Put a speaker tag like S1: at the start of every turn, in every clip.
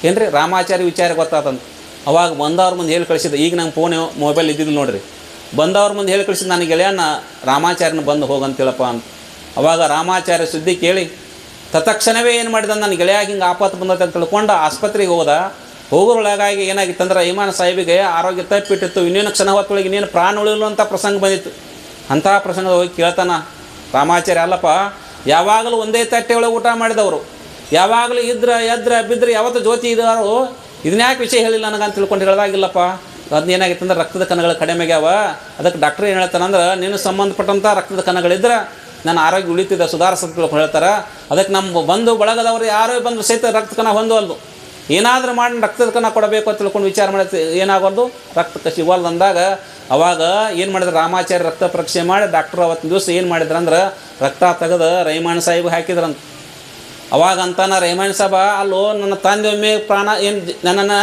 S1: ಏನು ರೀ ರಾಮಾಚಾರಿ ವಿಚಾರ ಗೊತ್ತಾತಂತ. ಅವಾಗ ಬಂದವ್ರ ಮುಂದೆ ಹೇಳಿ ಕಳಿಸಿದ. ಈಗ ನಂಗೆ ಫೋನ್ ಮೊಬೈಲ್ ಇದ್ದಿದ್ದು ನೋಡಿರಿ. ಬಂದವ್ರ ಮುಂದೆ ಹೇಳಿ ಕಳಿಸಿದ, ನನ್ನ ಗೆಳೆಯನ ರಾಮಾಚಾರ್ಯನ ಬಂದು ಹೋಗಂತೇಳಪ್ಪ ಅಂತ. ಅವಾಗ ರಾಮಾಚಾರ್ಯ ಸುದ್ದಿ ಕೇಳಿ ತತ್ಕ್ಷಣವೇ ಏನು ಮಾಡಿದ, ನನ್ನ ಗೆಳೆಯಾಗಿ ಹಿಂಗೆ ಆಪತ್ತು ಬಂದೈತೆ ಅಂತ ತಿಳ್ಕೊಂಡು ಆಸ್ಪತ್ರೆಗೆ ಹೋಗೋರೊಳಗಾಗಿ ಏನಾಗಿತ್ತಂದ್ರೆ ಇಮಾನ ಸಾಹೇಬಿಗೆ ಆರೋಗ್ಯ ತಪ್ಪಿಟ್ಟಿತ್ತು. ಇನ್ನೇನು ಕ್ಷಣ ಹೊತ್ತೊಳಗೆ ಇನ್ನೇನು ಪ್ರಾಣ ಉಳಿಯುವಂಥ ಪ್ರಸಂಗ ಬಂದಿತ್ತು. ಅಂಥ ಪ್ರಸಂಗದ ಹೋಗಿ ಕೇಳ್ತಾನ ರಾಮಾಚಾರ್ಯ, ಅಲ್ಲಪ್ಪ ಯಾವಾಗಲೂ ಒಂದೇ ತಟ್ಟೆ ಒಳಗೆ ಊಟ ಮಾಡಿದವರು, ಯಾವಾಗಲೂ ಎದ್ರ ಬಿದ್ದರೆ ಯಾವತ್ತು ಜ್ಯೋತಿ ಇದ್ದಾರೋ ಇದನ್ಯಾಕೆ ವಿಷಯ ಹೇಳಿಲ್ಲ ನನಗಂತ ತಿಳ್ಕೊಂಡು ಹೇಳಿದಾಗಿಲ್ಲಪ್ಪ. ಅದನ್ನೇನಾಗಿತ್ತು ಅಂದ್ರೆ ರಕ್ತದ ಕಣಗಳು ಕಡಿಮೆ ಆಗ್ಯಾವ. ಅದಕ್ಕೆ ಡಾಕ್ಟ್ರ್ ಏನು ಹೇಳ್ತಾನಂದ್ರೆ ನೀನು ಸಂಬಂಧಪಟ್ಟಂಥ ರಕ್ತದ ಕಣಗಳಿದ್ರೆ ನನ್ನ ಆರೋಗ್ಯ ಉಳಿತಿದ್ದ ಸುಧಾರಿಸಂತ ತಿಳ್ಕೊಂಡು ಹೇಳ್ತಾರೆ. ಅದಕ್ಕೆ ನಮ್ಮ ಬಂಧು ಬಳಗದವರು ಯಾರೋ ಬಂದು ಸಹಿತ ರಕ್ತ ಕಣ ಹೊಂದವಲ್ದು. ಏನಾದರೂ ಮಾಡಿ ರಕ್ತದ ಕಣ ಕೊಡಬೇಕು ಅಂತ ತಿಳ್ಕೊಂಡು ವಿಚಾರ ಮಾಡಿ ಏನಾಗೋದು ರಕ್ತ ಸಿಗೋಲ್ದು ಅಂದಾಗ ಅವಾಗ ಏನು ಮಾಡಿದ್ರು ರಾಮಾಚಾರ್ಯ ರಕ್ತ ಪರೀಕ್ಷೆ ಮಾಡಿ ಡಾಕ್ಟ್ರು ಅವತ್ತಿನ ದಿವಸ ಏನು ಮಾಡಿದ್ರಂದ್ರೆ ರಕ್ತ ತೆಗೆದು ರೈಮಾಣ ಸಾಹಿಬ್ ಹಾಕಿದ್ರಂತ. ಅವಾಗ ಅಂತಾನ ರೈಮಾಣ ಸಾಹೇಬ, ಅಲ್ಲೋ ನನ್ನ ತಂದೆ ಒಮ್ಮೆ ಪ್ರಾಣ ಏನು ನನ್ನನ್ನು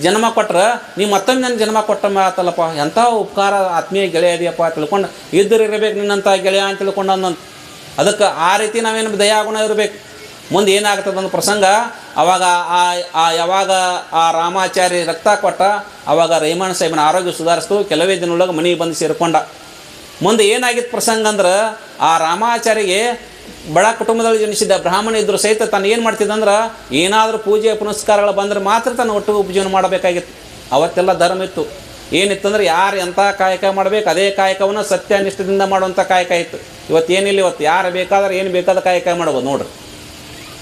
S1: ಜನ್ಮ ಕೊಟ್ರೆ ನೀವು ಮತ್ತೊಮ್ಮೆ ನನ್ನ ಜನ್ಮ ಕೊಟ್ಟ ಆತಲ್ಲಪ್ಪ, ಎಂಥ ಉಪಕಾರ ಆತ್ಮೀಯ ಗೆಳೆಯ ಇದೆಯಪ್ಪ ತಿಳ್ಕೊಂಡು ಇರಬೇಕು ನಿನ್ನಂಥ ಗೆಳೆಯ ಅಂತ ತಿಳ್ಕೊಂಡು ಅಂದಂತ. ಅದಕ್ಕೆ ಆ ರೀತಿ ನಾವೇನು ದಯಾಗುಣ ಇರಬೇಕು. ಮುಂದೆ ಏನಾಗ್ತದೆ ಅನ್ನೋ ಪ್ರಸಂಗ ಅವಾಗ ಯಾವಾಗ ಆ ರಾಮಾಚಾರ್ಯ ರಕ್ತ ಕೊಟ್ಟ ಅವಾಗ ರೈಮಾಣ ಸಾಹೇಬನ ಆರೋಗ್ಯ ಸುಧಾರಿಸ್ತು. ಕೆಲವೇ ದಿನದೊಳಗೆ ಮನೆಗೆ ಬಂದು ಸೇರಿಕೊಂಡ. ಮುಂದೆ ಏನಾಗಿತ್ತು ಪ್ರಸಂಗ ಅಂದ್ರೆ ಆ ರಾಮಾಚಾರ್ಯಗೆ ಬಡ ಕುಟುಂಬದಲ್ಲಿ ಜನಿಸಿದ್ದ ಬ್ರಾಹ್ಮಣ ಇದ್ದರೂ ಸಹಿತ ತಾನು ಏನು ಮಾಡ್ತಿದ್ದಂದ್ರೆ ಏನಾದರೂ ಪೂಜೆ ಪುನಸ್ಕಾರಗಳು ಬಂದರೆ ಮಾತ್ರ ತಾನು ಒಟ್ಟು ಉಪಜೀವನ ಮಾಡಬೇಕಾಗಿತ್ತು. ಅವತ್ತೆಲ್ಲ ಧರ್ಮ ಇತ್ತು. ಏನಿತ್ತಂದ್ರೆ ಯಾರು ಎಂಥ ಕಾಯಕ ಮಾಡಬೇಕು ಅದೇ ಕಾಯಕವನ್ನು ಸತ್ಯನಿಷ್ಠದಿಂದ ಮಾಡುವಂಥ ಕಾಯಕ ಇತ್ತು. ಇವತ್ತೇನಿಲ್ಲ, ಇವತ್ತು ಯಾರು ಬೇಕಾದ್ರೆ ಏನು ಬೇಕಾದ ಕಾಯಕ ಮಾಡ್ಬೋದು ನೋಡ್ರಿ.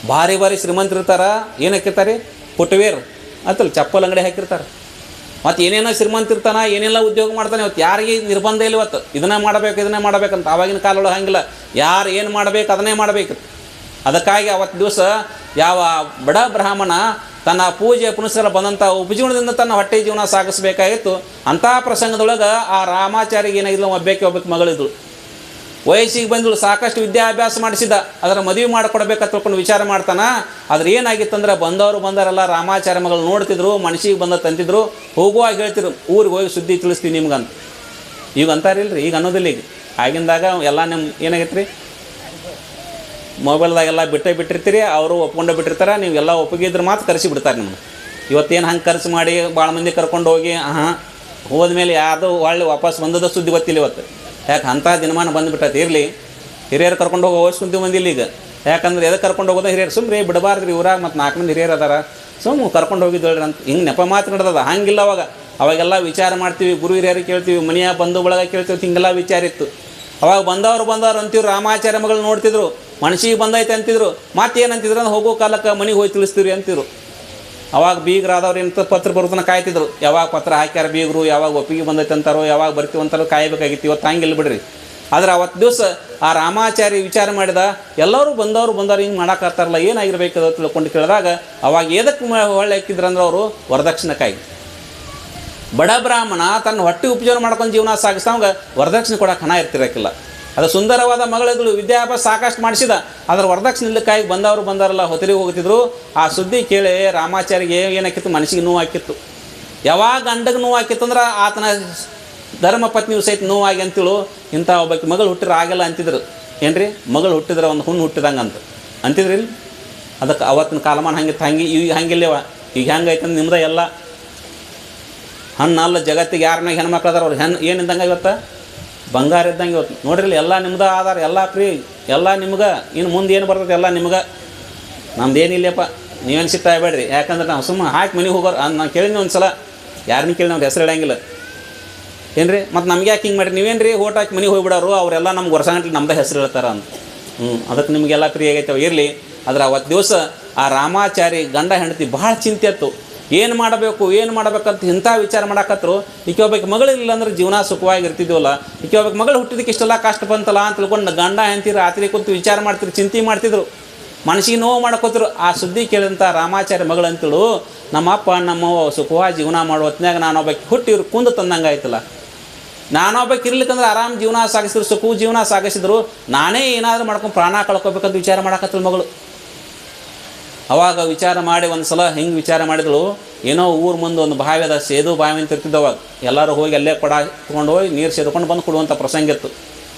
S1: ಭಾರಿ ಶ್ರೀಮಂತರು ಇರ್ತಾರೆ, ಏನಕ್ಕಿರ್ತಾರೆ ಫುಟ್ವೇರ್ ಅಂತಲ್ಲ ಚಪ್ಪಲ್ ಅಂಗಡಿ ಹಾಕಿರ್ತಾರೆ. ಮತ್ತು ಏನೇನೋ ಶ್ರೀಮಂತ ಇರ್ತಾನೆ, ಏನೆಲ್ಲ ಉದ್ಯೋಗ ಮಾಡ್ತಾನೆ. ಇವತ್ತು ಯಾರಿಗೆ ನಿರ್ಬಂಧ ಇಲ್ಲ, ಇವತ್ತು ಇದನ್ನೇ ಮಾಡಬೇಕಂತ. ಆವಾಗಿನ ಕಾಲೊಳಗೆ ಹಂಗಿಲ್ಲ, ಯಾರು ಏನು ಮಾಡಬೇಕು ಅದನ್ನೇ ಮಾಡಬೇಕು. ಅದಕ್ಕಾಗಿ ಅವತ್ತು ದಿವಸ ಯಾವ ಬಡ ಬ್ರಾಹ್ಮಣ ತನ್ನ ಪೂಜೆ ಪುನಸ್ಕಾರ ಬಂದಂಥ ಉಪಜೀವನದಿಂದ ತನ್ನ ಹೊಟ್ಟೆ ಜೀವನ ಸಾಗಿಸಬೇಕಾಗಿತ್ತು. ಅಂಥ ಪ್ರಸಂಗದೊಳಗೆ ಆ ರಾಮಾಚಾರ್ಯಗೆ ಏನಾಗಿಲ್ಲ, ಒಬ್ಬಕ್ಕೆ ಮಗಳಿದ್ಳು, ವಯಸ್ಸಿಗೆ ಬಂದಳು, ಸಾಕಷ್ಟು ವಿದ್ಯಾಭ್ಯಾಸ ಮಾಡಿಸಿದ. ಅದರ ಮದುವೆ ಮಾಡಿಕೊಡ್ಬೇಕಂತ ತಿಳ್ಕೊಂಡು ವಿಚಾರ ಮಾಡ್ತಾನೆ. ಆದ್ರೆ ಏನಾಗಿತ್ತಂದ್ರೆ ಬಂದವರೆಲ್ಲ ರಾಮಾಚಾರ್ಯ ಮಗಳು ನೋಡ್ತಿದ್ರು, ಮನಸ್ಸಿಗೆ ಬಂದ ತಂತಿದ್ರು, ಹೋಗುವಾಗ ಹೇಳ್ತಿದ್ರು ಊರಿಗೆ ಹೋಗಿ ಸುದ್ದಿ ತಿಳಿಸ್ತೀವಿ ನಿಮ್ಗಂತ. ಈಗ ಅಂತಾರಿಲ್ರಿ, ಈಗ ಅನ್ನೋದಿಲ್ಲ. ಈಗ ಆಗಿಂದಾಗ ಎಲ್ಲ ನಿಮ್ಮ ಏನಾಗೈತೆ ರೀ, ಮೊಬೈಲ್ದಾಗೆಲ್ಲ ಬಿಟ್ಟಿರ್ತೀರಿ, ಅವರು ಒಪ್ಕೊಂಡೇ ಬಿಟ್ಟಿರ್ತಾರೆ. ನೀವು ಎಲ್ಲ ಒಪ್ಪಿಗಿದ್ರೆ ಮಾತ್ರ ಕರೆಸಿ ಬಿಡ್ತಾರೆ ನಿಮ್ಮನ್ನು. ಇವತ್ತೇನು ಹಂಗೆ ಖರ್ಚು ಮಾಡಿ ಭಾಳ ಮಂದಿ ಕರ್ಕೊಂಡು ಹೋಗಿ ಹೋದ್ಮೇಲೆ ಯಾರ್ದು ಒಳ್ಳೆ ವಾಪಸ್ ಬಂದದ ಸುದ್ದಿ ಗೊತ್ತಿಲ್ಲ ಇವತ್ತು. ಯಾಕೆ ಅಂಥ ದಿನಮಾನ ಬಂದುಬಿಟ್ಟೈತೆ. ಇರಲಿ, ಹಿರಿಯರು ಕರ್ಕೊಂಡು ಹೋಗಿ ಓದಿಸ್ಕೊಂತೀವಿ ಬಂದಿಲ್ಲ ಈಗ. ಯಾಕಂದ್ರೆ ಎದಕ್ಕೆ ಕರ್ಕೊಂಡು ಹೋಗೋದು ಹಿರಿಯರು ಸುಮ್ಮನೆ ಬಿಡಬಾರ್ದ್ರಿ. ಊರಾಗ ಮತ್ತು 4 ಮಂದಿ ಹಿರಿಯರು ಅದಾರ, ಸುಮ್ಮನೆ ಕರ್ಕೊಂಡು ಹೋಗಿದ್ದೇಳ್ರಿ ಅಂತ ಹಿಂಗೆ ನೆಪ ಮಾತು ನಡೆದದ. ಹಂಗಿಲ್ಲ ಅವಾಗೆಲ್ಲ ವಿಚಾರ ಮಾಡ್ತೀವಿ, ಗುರು ಹಿರಿಯರಿಗೆ ಕೇಳ್ತೀವಿ, ಮನೆಯ ಬಂಧು ಬಳಗ ಕೇಳ್ತೀವಿ, ಹಿಂಗೆಲ್ಲ ವಿಚಾರ ಇತ್ತು. ಅವಾಗ ಬಂದವರು ಅಂತೀವ್ರು, ರಾಮಾಚಾರ್ಯ ಮಗಳು ನೋಡ್ತಿದ್ರು, ಮನಸ್ಸಿಗೆ ಬಂದೈತೆ ಅಂತಿದ್ರು. ಮತ್ತೇನಂತಿದ್ರು ಅಂದ್ರೆ ಹೋಗೋ ಕಾಲಕ್ಕೆ ಮನೆಗೆ ಹೋಗಿ ತಿಳಿಸ್ತೀವ್ರಿ ಅಂತಿದ್ರು. ಅವಾಗ ಬೀಗರಾದವ್ರು ಎಂತ ಪತ್ರ ಬರೋದನ್ನ ಕಾಯ್ತಿದ್ರು. ಯಾವಾಗ ಪತ್ರ ಹಾಕ್ಯಾರ ಬೀಗರು, ಯಾವಾಗ ಒಪ್ಪಿಗೆ ಬಂದೈತೆ ಅಂತಾರೋ, ಯಾವಾಗ ಬರ್ತೀವಂತಾರೋ ಕಾಯಬೇಕಾಗಿತ್ತು. ಇವತ್ತು ಹಂಗಿಲ್ಲ ಬಿಡ್ರಿ. ಆದರೆ ಅವತ್ತು ದಿವಸ ಆ ರಾಮಾಚಾರ್ಯ ವಿಚಾರ ಮಾಡಿದ, ಎಲ್ಲರೂ ಬಂದವರು ಹಿಂಗೆ ಮಾಡೋಕ್ಕಾಗ್ತಾರಲ್ಲ, ಏನಾಗಿರ್ಬೇಕು ಅಂತ ತಿಳ್ಕೊಂಡು ಕೇಳಿದಾಗ ಅವಾಗ ಎದಕ್ಕೆ ಒಳ್ಳೆ ಹಾಕಿದ್ರಂದ್ರೆ ಅವರು ವರದಕ್ಷಿಣೆಕಾಯಿ. ಬಡ ಬ್ರಾಹ್ಮಣ ತನ್ನ ಹೊಟ್ಟೆ ಉಪಜೀವನ ಮಾಡ್ಕೊಂಡು ಜೀವನ ಸಾಗಿಸ್ತಾವಾಗ ವರದಕ್ಷಿಣೆ ಕೊಡೋಕೆ ಹಣ ಇರ್ತಿರಕ್ಕಿಲ್ಲ. ಅದು ಸುಂದರವಾದ ಮಗಳಿಗಳು, ವಿದ್ಯಾಭ್ಯಾಸ ಸಾಕಷ್ಟು ಮಾಡಿಸಿದ. ಅದರ ವರದಕ್ಷಿಣೆ ಇಲ್ಲಕ್ಕಾಗಿ ಬಂದಾರಲ್ಲ ಹೊತ್ತಿಗೆ ಹೋಗ್ತಿದ್ರು. ಆ ಸುದ್ದಿ ಕೇಳಿ ರಾಮಾಚಾರ್ಯಗೆ ಏನಾಕಿತ್ತು, ಮನಸ್ಸಿಗೆ ನೋವು ಹಾಕಿತ್ತು. ಯಾವಾಗ ಗಂಡಗೆ ನೋವು ಹಾಕಿತ್ತು ಅಂದ್ರೆ ಆತನ ಧರ್ಮ ಪತ್ನಿಯು ಸಹಿತ ನೋವಾಗಿ ಅಂತೇಳು. ಇಂಥ ಒಬ್ಬಕ್ಕೆ ಮಗಳು ಹುಟ್ಟಿದ್ರೆ ಆಗಲ್ಲ ಅಂತಿದ್ರು. ಏನ್ರಿ, ಮಗಳು ಹುಟ್ಟಿದ್ರೆ ಒಂದು ಹುಣ್ಣು ಹುಟ್ಟಿದಂಗೆ ಅಂತಿದ್ರಿ ಇಲ್ಲಿ. ಅದಕ್ಕೆ ಅವತ್ತಿನ ಕಾಲಮಾನ ಹಂಗಿತ್ತು. ಈಗ ಹಂಗಿಲ್ಲವ. ಈಗ ಹೆಂಗೈತಂದ್ರೆ ನಿಮ್ದು ಎಲ್ಲ ಹಣ್ಣಲ್ಲ. ಜಗತ್ತಿಗೆ ಯಾರನ್ನ ಹೆಣ್ಮಕ್ಳು ಅದಾರ ಅವ್ರು ಏನಿದ್ದಂಗೆ ಇವತ್ತು ಬಂಗಾರ ಇದ್ದಂಗೆ ಇವತ್ತು ನೋಡ್ರಿ. ಎಲ್ಲ ನಿಮ್ದು ಆಧಾರ, ಎಲ್ಲ ಫ್ರೀ, ಎಲ್ಲ ನಿಮ್ಗೆ. ಇನ್ನು ಮುಂದೆ ಏನು ಬರ್ತದೆ ಎಲ್ಲ ನಿಮ್ಗೆ. ನಮ್ದು ಏನಿಲ್ಲಪ್ಪ, ನೀವೇನು ಸಿಟ್ಟ ಆಗಬೇಡ್ರಿ. ಯಾಕಂದ್ರೆ ನಾವು ಸುಮ್ಮನೆ ಹಾಕಿ ಮನೆಗೆ ಹೋಗೋರು. ನಾನು ಕೇಳಿದ್ನಿ ಒಂದು ಸಲ, ಯಾರನ್ನ ಕೇಳಿ ನಾವು ಹೆಸರು ಇಡಂಗಿಲ್ಲ ಏನು ರೀ. ಮತ್ತು ನಮ್ಗೆ ಯಾಕೆ ಹಿಂಗೆ ಮಾಡಿರಿ, ನೀವೇನು ರೀ ಓಟ್ ಹಾಕಿ ಮನೆಗೆ ಹೋಗ್ಬಿಡೋರು, ಅವರೆಲ್ಲ ನಮ್ಗೆ ವರ್ಷ ಗಂಟೆ ನಮ್ದು ಹೆಸರು ಹೇಳ್ತಾರೆ ಅಂತ. ಅದಕ್ಕೆ ನಿಮಗೆಲ್ಲ ಫ್ರೀ ಆಗೈತವ ಇರಲಿ. ಆದರೆ ಅವತ್ತು ದಿವಸ ಆ ರಾಮಾಚಾರಿ ಗಂಡ ಹೆಂಡತಿ ಭಾಳ ಚಿಂತೆ ಇತ್ತು. ಏನು ಮಾಡಬೇಕಂತ ಇಂಥ ವಿಚಾರ ಮಾಡಾಕತ್ರು. ಈಕೆ ಒಬ್ಬಕ್ಕೆ ಮಗಳಿಲ್ಲ ಅಂದ್ರೆ ಜೀವನ ಸುಖವಾಗಿರ್ತಿದ್ವಲ್ಲ, ಈಕೆ ಒಬ್ಬಕ್ಕೆ ಮಗಳು ಹುಟ್ಟಿದಕ್ಕೆ ಇಷ್ಟೆಲ್ಲ ಕಷ್ಟ ಬಂತಲ್ಲ ಅಂತ ತಿಳ್ಕೊಂಡು ಗಂಡ ಹೆಂಡ್ತಿ ರಾತ್ರಿ ಕೂತು ವಿಚಾರ ಮಾಡ್ತಿದ್ರು, ಚಿಂತೆ ಮಾಡ್ತಿದ್ರು, ಮನಸ್ಸಿಗೆ ನೋವು ಮಾಡ್ಕೋತಿರು. ಆ ಸುದ್ದಿ ಕೇಳಿದಂಥ ರಾಮಾಚಾರ್ಯ ಮಗಳು ಅಂತೇಳು, ನಮ್ಮಪ್ಪ ನಮ್ಮವ್ವ ಸುಖವಾಗಿ ಜೀವನ ಮಾಡೋ ಹೊತ್ನಾಗ ನಾನೊಬ್ಬಕ್ಕೆ ಹುಟ್ಟಿ ಇವ್ರು ಕುಂದು ತಂದಂಗೆ ಆಯ್ತಲ್ಲ. ನಾನೊಬ್ಬಕ್ಕೆ ಇರ್ಲಿಕ್ಕಂದ್ರೆ ಆರಾಮ್ ಜೀವನ ಸಾಗಿಸಿದ್ರು, ಸುಖವು ಜೀವನ ಸಾಗಿಸಿದ್ರು. ನಾನೇ ಏನಾದರೂ ಮಾಡ್ಕೊಂಡು ಪ್ರಾಣ ಕಳ್ಕೊಬೇಕಂತ ವಿಚಾರ ಮಾಡಾಕತ್ತಳು ಮಗಳು. ಅವಾಗ ವಿಚಾರ ಮಾಡಿ ಒಂದು ಸಲ ಹಿಂಗೆ ವಿಚಾರ ಮಾಡಿದಳು. ಏನೋ ಊರು ಮುಂದೆ ಒಂದು ಬಾವಿ ಅದ, ಸೇದು ಬಾವಿ ಅಂತ ಇರ್ತಿದ್ದು. ಅವಾಗ ಎಲ್ಲರೂ ಹೋಗಿ ಅಲ್ಲೇ ತೊಗೊಂಡು ಹೋಗಿ ನೀರು ಸೇದ್ಕೊಂಡು ಬಂದು ಕೊಡುವಂಥ ಪ್ರಸಂಗ ಇತ್ತು.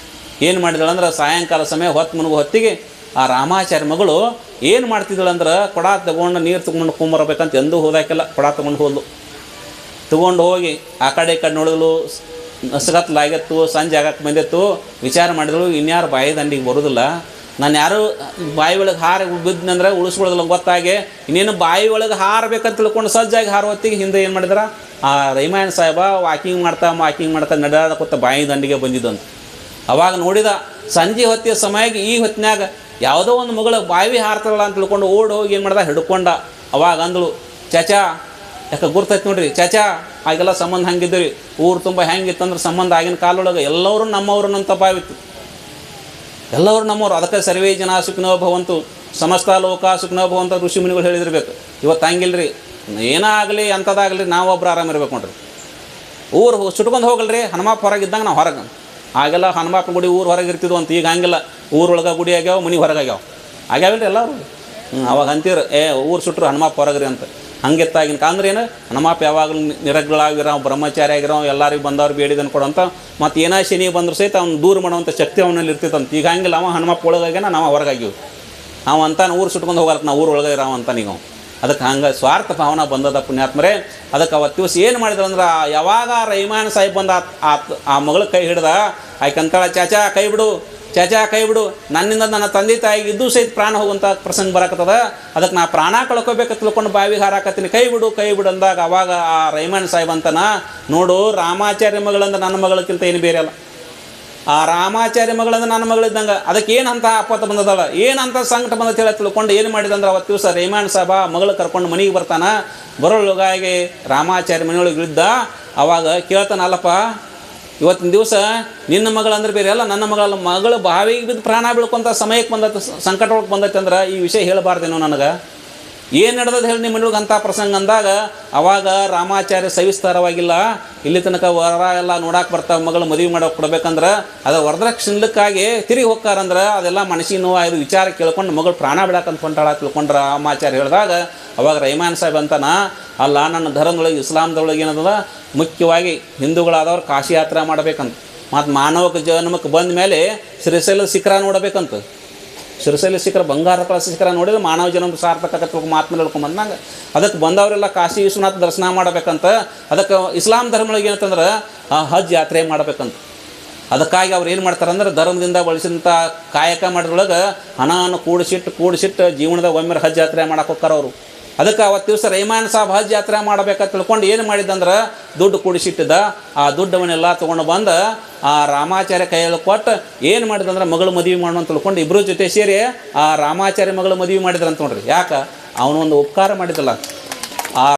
S1: ಏನು ಮಾಡಿದಳು ಅಂದ್ರೆ ಸಾಯಂಕಾಲ ಸಮಯ ಹೊತ್ತಿಗೆ ಆ ರಾಮಾಚಾರ್ಯ ಮಗಳು ಏನು ಮಾಡ್ತಿದ್ದಳಂದ್ರೆ ಕೊಡ ತೊಗೊಂಡು ನೀರು ತೊಗೊಂಡು ಕುಂಬರ್ಬೇಕಂತ ಎಂದೂ ಹೋದಾಕಿಲ್ಲ. ಕೊಡ ತೊಗೊಂಡು ಹೋದ್ಲು. ತೊಗೊಂಡು ಹೋಗಿ ಆ ಕಡೆ ಈ ಕಡೆ ನೋಡಿದ್ಲು. ಹಸ್ಗತ್ಲಾಗಿತ್ತು, ಸಂಜೆ ಆಗಕ್ಕೆ ಬಂದಿತ್ತು. ವಿಚಾರ ಮಾಡಿದಳು, ಇನ್ಯಾರು ಬಾಯಿ ದಂಡಿಗೆ ಬರೋದಿಲ್ಲ, ನಾನು ಯಾರು ಬಾಯಿ ಒಳಗೆ ಹಾರ ಬಿದ್ದನಂದ್ರೆ ಉಳಿಸ್ಕೊಳ್ಳೋದಿಲ್ಲ ಗೊತ್ತಾಗಿ ಇನ್ನೇನು ಬಾಯಿ ಒಳಗೆ ಹಾರಬೇಕಂತ ತಿಳ್ಕೊಂಡು ಸಜ್ಜಾಗಿ ಹಾರೋ ಹೊತ್ತಿಗೆ ಹಿಂದೆ ಏನು ಮಾಡಿದ್ರೆ ಆ ರೈಮಾಯಣ ಸಾಹೇಬ ವಾಕಿಂಗ್ ಮಾಡ್ತಾ ನಡಾಡಕೊತ್ತ ಬಾಯಿ ದಂಡಿಗೆ ಬಂದಿದ್ದಂತ. ಅವಾಗ ನೋಡಿದ ಸಂಜೆ ಹೊತ್ತಿಯ ಸಮಯಕ್ಕೆ ಈ ಹೊತ್ತಿನಾಗ ಯಾವುದೋ ಒಂದು ಮಗಳು ಬಾವಿ ಹಾರ್ತಾಳಲ್ಲ ಅಂತ ತಿಳ್ಕೊಂಡು ಓಡಿ ಹೋಗಿ ಏನು ಮಾಡ್ದ ಹಿಡ್ಕೊಂಡ. ಅವಾಗ ಅಂದಳು, ಚಾಚಾ ಯಾಕೆ ಗುರ್ತೈತೆ ನೋಡ್ರಿ ಚಾಚಾ, ಆಗೆಲ್ಲ ಸಂಬಂಧ ಹಂಗಿದ್ರಿ, ಊರು ತುಂಬ ಹೆಂಗಿತ್ತಂದ್ರೆ ಸಂಬಂಧ ಆಗಿನ ಕಾಲೊಳಗೆ ಎಲ್ಲರೂ ನಮ್ಮವ್ರನ್ನಂತ ಭಾವಿತ್ತು, ಎಲ್ಲರೂ ನಮ್ಮವ್ರು. ಅದಕ್ಕೆ ಸರ್ವೇ ಜನ ಸುಖಿನೋ ಭವಂತು ಸಮಸ್ತ ಲೋಕ ಸುಖಿನೋ ಭವಂತ ಋಷಿ ಮುನಿಗಳು ಹೇಳಿದಿರ್ಬೇಕು. ಇವತ್ತು ಹಂಗಿಲ್ರಿ, ಏನಾಗಲಿ ಅಂಥದ್ದಾಗಲಿ ನಾವೊಬ್ರು ಆರಾಮಿರ್ಬೇಕು ನೋಡ್ರಿ. ಊರು ಸುಟ್ಕೊಂಡು ಹೋಗಲ್ರಿ, ಹನುಮಪ್ಪ ಹೊರಗಿದ್ದಂಗೆ ನಾವು ಹೊರಗೆ. ಆಗೆಲ್ಲ ಹನುಮಪ್ಪ ಗುಡಿ ಊರು ಹೊರಗೆ ಇರ್ತಿದ್ವು ಅಂತ. ಈಗ ಹಂಗಿಲ್ಲ, ಊರೊಳಗೆ ಗುಡಿ ಆಗ್ಯಾವ, ಮನೆ ಹೊರಗಾಗ್ಯಾವ, ಆಗ್ಯಾವಿಲ್ರಿ ಎಲ್ಲರೂ. ಅವಾಗ ಅಂತೀರು ಊರು ಸುಟ್ಟರು ಹನುಮಪ್ಪ ಹೊರಗ್ರಿ ಅಂತ. ಹಂಗಿತ್ತಾಗಿನ ಅಂದ್ರೆ ಏನು, ಹನುಮಪ್ಪ ಯಾವಾಗಲೂ ನಿರಗ್ಗಳಾಗಿರೋ ಬ್ರಹ್ಮಚಾರಿ ಆಗಿರೋ ಎಲ್ಲರಿಗೂ ಬಂದವ್ರು ಬೇಡಿದನ್ನು ಕೊಡೋಂಥ ಮತ್ತು ಏನೋ ಶನಿ ಬಂದರೂ ಸಹಿತ ಅವ್ನು ದೂರ ಮಾಡೋವಂಥ ಶಕ್ತಿ ಅವನಲ್ಲಿ ಇರ್ತಿತ್ತಂತ. ಈಗ ಹಂಗಿಲ್ಲ, ಅವ ಹನುಮಪ್ಪ ಒಳಗಾಗ್ಯಾನ, ನಾವು ಹೊರಗಾಗಿವಿ. ನಾವು ಅಂತಾನೆ ಊರು ಸುಟ್ಕೊಂಡು ಹೋಗಲ್ಲ, ನಾವು ಊರು ಒಳಗೆ ಇರೋ ಅಂತ ನೀವು. ಅದಕ್ಕೆ ಹಂಗೆ ಸ್ವಾರ್ಥ ಭಾವನೆ ಬಂದದ ಪುಣ್ಯಾತ್ಮರೇ. ಅದಕ್ಕೆ ಅವತ್ತು ದಿವಸ ಏನು ಮಾಡಿದ್ರು ಅಂದ್ರೆ ಯಾವಾಗ ರೈಮಾಯಣ ಸಾಹಿಬ್ ಬಂದ ಆ ಮಗಳ ಕೈ ಹಿಡ್ದ ಆಯ್ಕಂತಾಳ, ಚಾಚಾ ಕೈ ಬಿಡು, ಚಾಚಾ ಕೈ ಬಿಡು, ನನ್ನಿಂದ ನನ್ನ ತಂದೆ ತಾಯಿಗೆ ಇದ್ದೂ ಸಹಿತ ಪ್ರಾಣ ಹೋಗುವಂಥ ಪ್ರಸಂಗ ಬರಕತ್ತದ, ಅದಕ್ಕೆ ನಾ ಪ್ರಾಣ ಕಳ್ಕೊಬೇಕು ತಿಳ್ಕೊಂಡು ಬಾವಿಗೆ ಹಾರಾಕತ್ತೀನಿ, ಕೈ ಬಿಡು ಅಂದಾಗ ಅವಾಗ ಆ ರೈಮಾಯಣ ಸಾಹಿಬ್ ಅಂತನ, ನೋಡು ರಾಮಾಚಾರ್ಯ ಮಗಳಂದ್ರೆ ನನ್ನ ಮಗಳಕ್ಕಿಂತ ಏನು ಬೇರೆ ಅಲ್ಲ, ಆ ರಾಮಾಚಾರ್ಯ ಮಗಳಂದ್ರೆ ನನ್ನ ಮಗಳಿದ್ದಂಗೆ, ಅದಕ್ಕೆ ಏನಂತ ಆಪತ್ತು ಬಂದದಲ್ಲ, ಏನಂತ ಸಂಕಟ ಬಂದ ಹೇಳಿ ತಿಳ್ಕೊಂಡು ಏನು ಮಾಡಿದಂದ್ರೆ ಅವತ್ತು ದಿವಸ ರೈಮಾಯಣ ಸಾಹೇಬ ಮಗಳು ಕರ್ಕೊಂಡು ಮನೆಗೆ ಬರ್ತಾನ. ಬರೋಳಗಾಗಿ ರಾಮಾಚಾರ್ಯ ಮನೆಯೊಳಗೆ ಇದ್ದ. ಅವಾಗ ಕೇಳ್ತಾನಲ್ಲಪ್ಪ, ಇವತ್ತಿನ ದಿವಸ ನಿನ್ನ ಮಗಳಂದ್ರೆ ಬೇರೆ ಅಲ್ಲ, ನನ್ನ ಮಗಳು ಬಾವಿಗೆ ಬಿದ್ದು ಪ್ರಾಣ ಬೀಳ್ಕೊಂತ ಸಮಯಕ್ಕೆ ಬಂದೈತೆ, ಸಂಕಟ ಒಳಗೆ ಬಂದೈತೆ ಅಂದ್ರೆ ಈ ವಿಷಯ ಹೇಳಬಾರ್ದೇನೋ ನನಗೆ, ಏನು ನಡೆದದು ಹೇಳಿ ನಿಮ್ಮ ಮನೆಯೊಳಗೆ ಅಂಥ ಪ್ರಸಂಗ ಅಂದಾಗ ಅವಾಗ ರಾಮಾಚಾರ್ಯ ಸವಿಸ್ತಾರವಾಗಿಲ್ಲ, ಇಲ್ಲಿ ತನಕ ವರ ಎಲ್ಲ ನೋಡಕ್ಕೆ ಬರ್ತಾವೆ, ಮಗಳು ಮದುವೆ ಮಾಡೋಕೆ ಕೊಡ್ಬೇಕಂದ್ರೆ ಅದು ವರದಕ್ಷಿಣಕ್ಕಾಗಿ ತಿರುಗಿ ಹೋಗ್ತಾರಂದ್ರೆ ಅದೆಲ್ಲ ಮನಸ್ಸಿನ ನೋವು ಇದು ವಿಚಾರ ಕೇಳ್ಕೊಂಡು ಮಗಳು ಪ್ರಾಣ ಬಿಡಕ್ಕಂತ ಹೊಂಟಾಳ ತಿಳ್ಕೊಂಡ್ರೆ ರಾಮಾಚಾರ್ಯ ಹೇಳಿದಾಗ ಅವಾಗ ರೈಮಾನ್ ಸಾಹೇಬ್ ಅಂತಾನ, ಅಲ್ಲ ನನ್ನ ಧರ್ಮದೊಳಗೆ ಇಸ್ಲಾಂದೊಳಗೆ ಏನದ ಮುಖ್ಯವಾಗಿ ಹಿಂದೂಗಳಾದವ್ರು ಕಾಶಿ ಯಾತ್ರೆ ಮಾಡಬೇಕಂತ, ಮತ್ತು ಮಾನವಕ ಜನ್ಮಕ್ಕೆ ಬಂದ ಮೇಲೆ ಶ್ರೀಶೈಲ ಶಿಖರ ನೋಡಬೇಕಂತ. ಶ್ರೀಶೈಲ ಶಿಖರ ಬಂಗಾರ ಕಳಸ ಶಿಖರ ನೋಡಿದ್ರೆ ಮಾನವ ಜನ್ಮ ಸಾರ್ಥಕತೆ ಮಾತನ್ನು ಹೇಳ್ಕೊಂಬಂದಂಗೆ ಅದಕ್ಕೆ ಬಂದವರೆಲ್ಲ ಕಾಶಿ ವಿಶ್ವನಾಥ ದರ್ಶನ ಮಾಡಬೇಕಂತ. ಅದಕ್ಕೆ ಇಸ್ಲಾಂ ಧರ್ಮದೊಳಗೆ ಏನಂತಂದ್ರೆ ಹಜ್ ಯಾತ್ರೆ ಮಾಡಬೇಕಂತ. ಅದಕ್ಕಾಗಿ ಅವ್ರು ಏನು ಮಾಡ್ತಾರಂದ್ರೆ ಧರ್ಮದಿಂದ ಬಳಸಿದಂಥ ಕಾಯಕ ಮಾಡಿದ್ರೊಳಗೆ ಹಣವನ್ನು ಕೂಡಿಸಿಟ್ಟು ಜೀವನದ ಒಮ್ಮೆ ಹಜ್ ಯಾತ್ರೆ ಮಾಡಕ್ಕೆ ಹೋಗ್ತಾರೆ ಅವರು. ಅದಕ್ಕೆ ಅವತ್ತು ದಿವಸ ರೈಮಾನ್ ಸಾಹೇಬ್ ಹಜ್ ಯಾತ್ರೆ ಮಾಡ್ಬೇಕಂತ ತಿಳ್ಕೊಂಡು ಏನು ಮಾಡಿದ್ದಂದ್ರೆ ದುಡ್ಡು ಕೂಡಿಸಿಟ್ಟಿದ್ದ. ಆ ದುಡ್ಡವನ್ನೆಲ್ಲ ತೊಗೊಂಡು ಬಂದು ಆ ರಾಮಾಚಾರ್ಯ ಕೈಯಲ್ಲಿ ಕೊಟ್ಟು ಏನು ಮಾಡಿದಂದ್ರೆ ಮಗಳು ಮದುವೆ ಮಾಡೋಣ ಅಂತ ತಿಳ್ಕೊಂಡು ಇಬ್ಬರು ಜೊತೆ ಸೇರಿ ಆ ರಾಮಾಚಾರ್ಯ ಮಗಳು ಮದುವೆ ಮಾಡಿದ್ರಂತ ನೋಡ್ರಿ. ಯಾಕೆ ಅವನೊಂದು ಉಪಕಾರ ಮಾಡಿದಲ್ಲ,